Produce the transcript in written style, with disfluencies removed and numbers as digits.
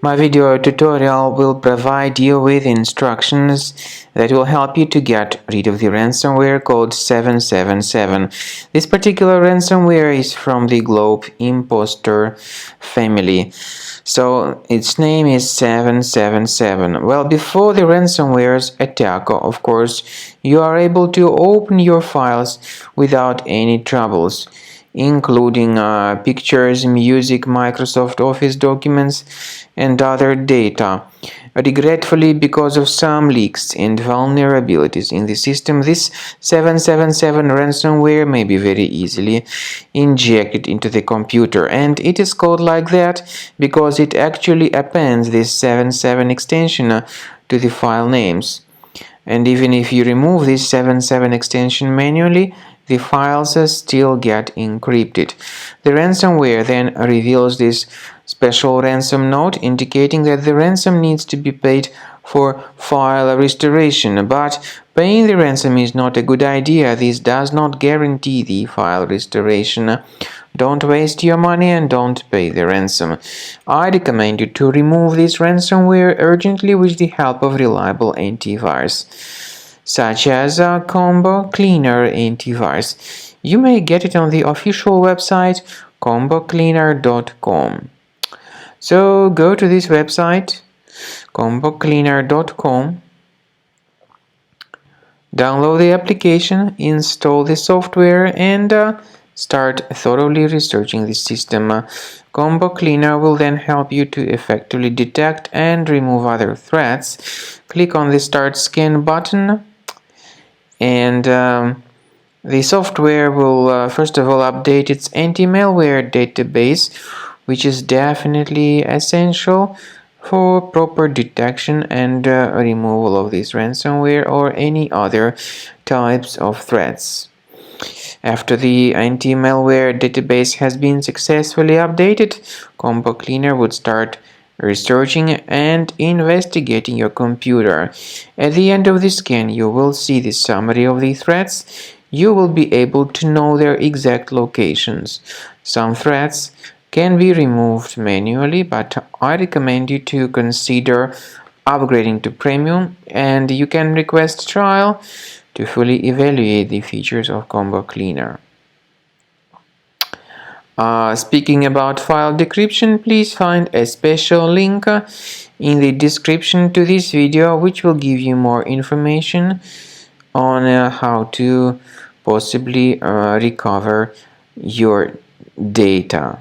My video tutorial will provide you with instructions that will help you to get rid of the ransomware called 777. This particular ransomware is from the GlobeImposter family. So its name is 777. Well, before the ransomware's attack, of course, you are able to open your files without any troubles, including pictures, music, Microsoft Office documents, and other data. Regretfully, because of some leaks and vulnerabilities in the system, this 777 ransomware may be very easily injected into the computer, and it is called like that because it actually appends this 77 extension to the file names. And even if you remove this 77 extension manually, the files still get encrypted. The ransomware then reveals this special ransom note indicating that the ransom needs to be paid for file restoration, but paying the ransom is not a good idea. This does not guarantee the file restoration. Don't waste your money and don't pay the ransom. I recommend you to remove this ransomware urgently with the help of reliable antivirus, such as Cleaner Antivirus. You may get it on the official website combocleaner.com. So go to this website, combocleaner.com, download the application, install the software, and start thoroughly researching the system. Combo Cleaner will then help you to effectively detect and remove other threats. Click on the Start Scan button, and the software will first of all update its anti-malware database, which is definitely essential for proper detection and removal of this ransomware or any other types of threats. After the anti-malware database has been successfully updated, Combo Cleaner would start researching and investigating your computer. At the end of the scan, you will see the summary of the threats. You will be able to know their exact locations. Some threats can be removed manually, but I recommend you to consider upgrading to Premium, and you can request trial to fully evaluate the features of Combo Cleaner. Speaking about file decryption, please find a special link in the description to this video, which will give you more information on how to possibly recover your data.